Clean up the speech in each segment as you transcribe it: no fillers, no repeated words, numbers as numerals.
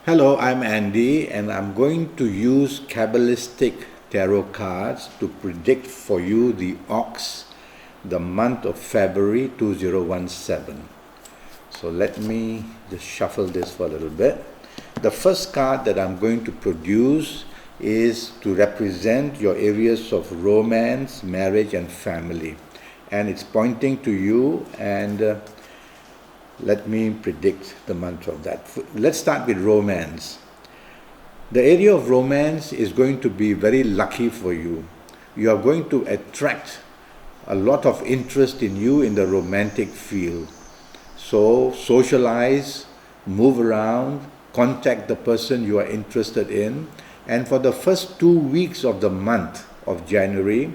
Hello, I'm Andy, and I'm going to use Kabbalistic tarot cards to predict for you the ox, the month of February 2017. So let me just shuffle this for a little bit. The first card that I'm going to produce is to represent your areas of romance, marriage, and family. And it's pointing to you, and let me predict the month of that. Let's start with romance. The area of romance is going to be very lucky for you. You are going to attract a lot of interest in you in the romantic field. So socialize, move around, contact the person you are interested in. And for the first 2 weeks of the month of February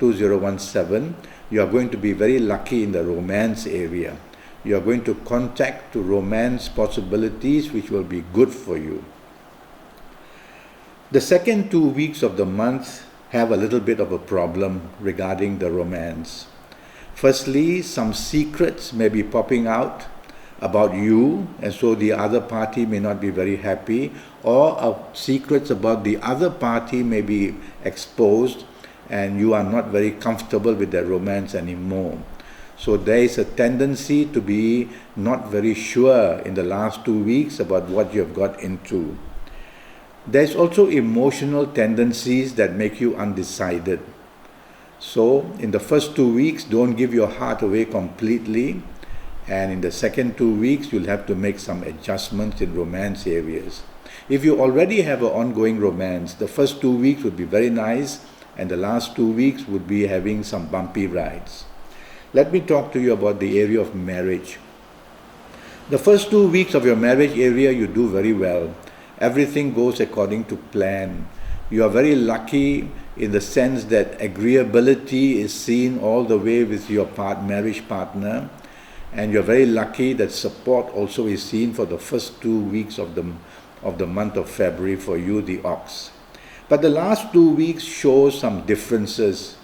2017, you are going to be very lucky in the romance area. You are going to contact to romance possibilities which will be good for you. The second 2 weeks of the month have a little bit of a problem regarding the romance. Firstly, some secrets may be popping out about you, and so the other party may not be very happy, or secrets about the other party may be exposed, and you are not very comfortable with their romance anymore. So there is a tendency to be not very sure in the last 2 weeks about what you have got into. There's also emotional tendencies that make you undecided. So in the first 2 weeks, don't give your heart away completely. And in the second 2 weeks, you'll have to make some adjustments in romance areas. If you already have an ongoing romance, the first 2 weeks would be very nice, and the last 2 weeks would be having some bumpy rides. Let me talk to you about the area of marriage. The first 2 weeks of your marriage area, you do very well. Everything goes according to plan. You are very lucky in the sense that agreeability is seen all the way with your marriage partner. And you're very lucky that support also is seen for the first 2 weeks of the month of February for you, the ox. But the last 2 weeks show some differences.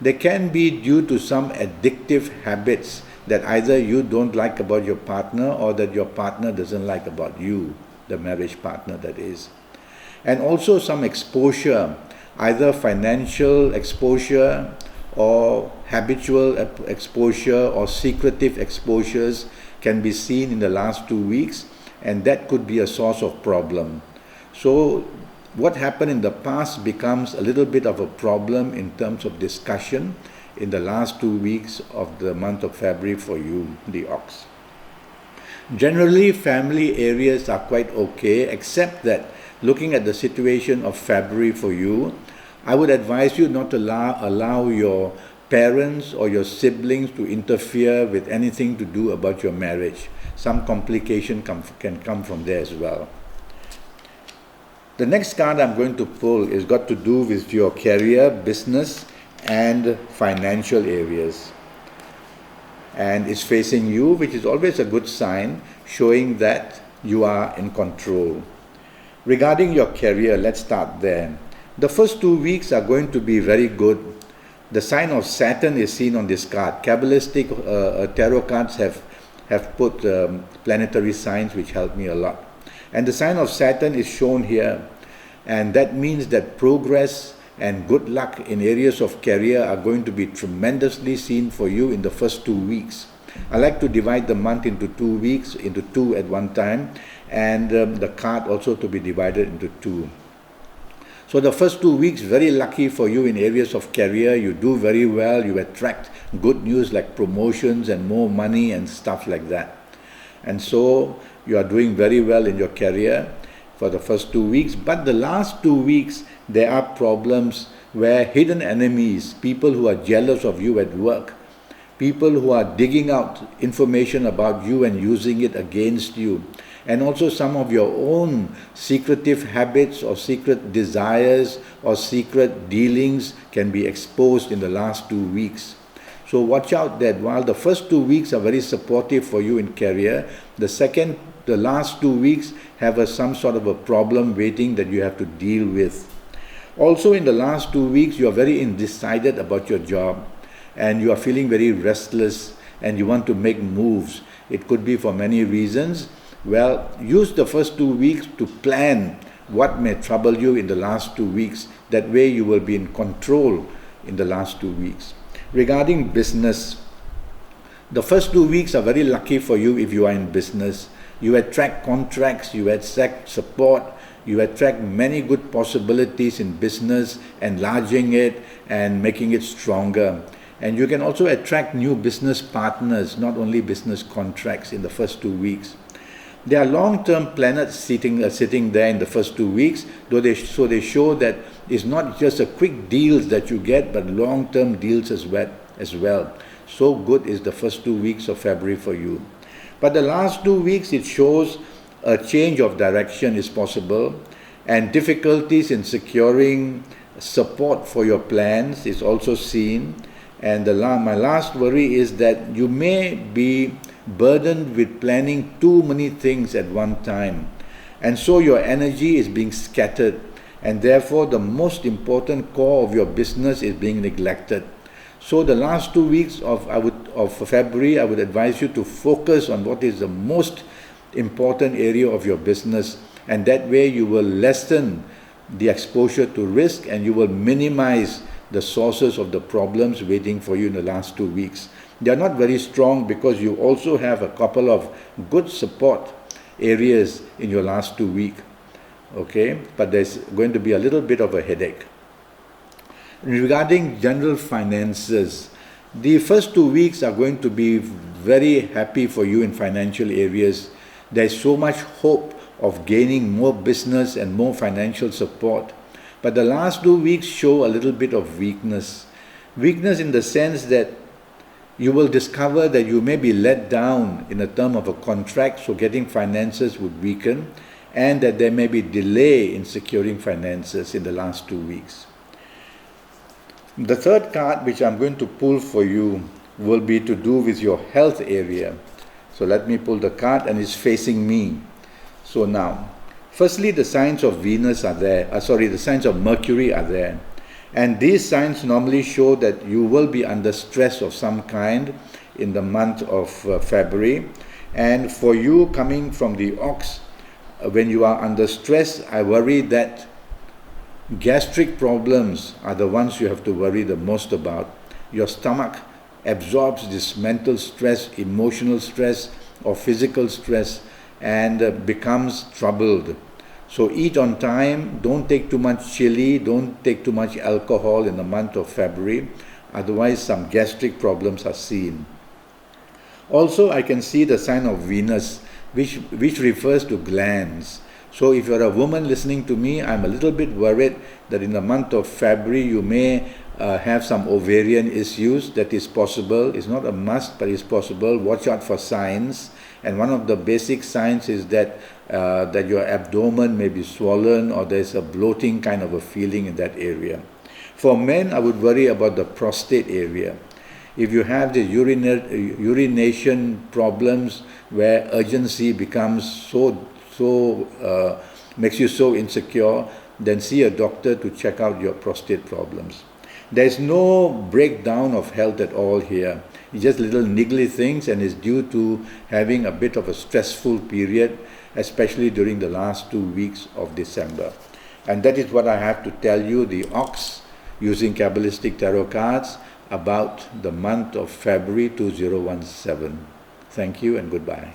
They can be due to some addictive habits that either you don't like about your partner or that your partner doesn't like about you, the marriage partner that is. And also some exposure, either financial exposure or habitual exposure or secretive exposures can be seen in the last 2 weeks, and that could be a source of problem. So what happened in the past becomes a little bit of a problem in terms of discussion in the last 2 weeks of the month of February for you, the ox. Generally, family areas are quite okay, except that looking at the situation of February for you, I would advise you not to allow your parents or your siblings to interfere with anything to do about your marriage. Some complication can come from there as well. The next card I'm going to pull is got to do with your career, business, and financial areas. And it's facing you, which is always a good sign, showing that you are in control. Regarding your career, let's start there. The first 2 weeks are going to be very good. The sign of Saturn is seen on this card. Kabbalistic tarot cards have put planetary signs which help me a lot. And the sign of Saturn is shown here. And that means that progress and good luck in areas of career are going to be tremendously seen for you in the first 2 weeks. I like to divide the month into 2 weeks, into 2 at one time, and the card also to be divided into 2. So the first 2 weeks, very lucky for you in areas of career. You do very well. You attract good news like promotions and more money and stuff like that. And so you are doing very well in your career for the first 2 weeks. But the last 2 weeks, there are problems where hidden enemies, people who are jealous of you at work, people who are digging out information about you and using it against you, and also some of your own secretive habits or secret desires or secret dealings can be exposed in the last 2 weeks. So watch out that while the first 2 weeks are very supportive for you in career, the last 2 weeks have some sort of a problem waiting that you have to deal with. Also in the last 2 weeks, you are very undecided about your job and you are feeling very restless and you want to make moves. It could be for many reasons, Well, use the first 2 weeks to plan what may trouble you in the last 2 weeks. That way you will be in control in the last 2 weeks. Regarding business, the first 2 weeks are very lucky for you if you are in business. You attract contracts, you attract support, you attract many good possibilities in business, enlarging it and making it stronger. And you can also attract new business partners, not only business contracts in the first 2 weeks. There are long-term planets sitting there in the first 2 weeks, so they show that it's not just a quick deals that you get, but long-term deals as well. So good is the first 2 weeks of February for you. But the last 2 weeks, it shows a change of direction is possible, and difficulties in securing support for your plans is also seen. And my last worry is that you may be burdened with planning too many things at one time, and so your energy is being scattered, and therefore the most important core of your business is being neglected. So the last 2 weeks of February, I would advise you to focus on what is the most important area of your business, and that way you will lessen the exposure to risk and you will minimize the sources of the problems waiting for you in the last 2 weeks. They are not very strong because you also have a couple of good support areas in your last 2 weeks. Okay, but there's going to be a little bit of a headache. Regarding general finances, the first 2 weeks are going to be very happy for you in financial areas. There's so much hope of gaining more business and more financial support. But the last 2 weeks show a little bit of weakness. Weakness in the sense that you will discover that you may be let down in a term of a contract, so getting finances would weaken, and that there may be delay in securing finances in the last 2 weeks. The third card which I'm going to pull for you will be to do with your health area. So let me pull the card, and it's facing me. So now, firstly, the signs of Venus are there. The signs of Mercury are there. And these signs normally show that you will be under stress of some kind in the month of February. And for you coming from the ox, when you are under stress, I worry that gastric problems are the ones you have to worry the most about. Your stomach absorbs this mental stress, emotional stress, or physical stress, and becomes troubled. So eat on time, don't take too much chili, don't take too much alcohol in the month of February, otherwise some gastric problems are seen. Also, I can see the sign of Venus, which refers to glands. So if you're a woman listening to me, I'm a little bit worried that in the month of February you may have some ovarian issues. That is possible. It's not a must, but it's possible. Watch out for signs. And one of the basic signs is that your abdomen may be swollen, or there's a bloating kind of a feeling in that area. For men, I would worry about the prostate area. If you have the urination problems where urgency becomes makes you so insecure, then see a doctor to check out your prostate problems. There's no breakdown of health at all here. It's just little niggly things, and it's due to having a bit of a stressful period, especially during the last 2 weeks of December. And that is what I have to tell you, the ox, using Kabbalistic Tarot cards, about the month of February 2017. Thank you and goodbye.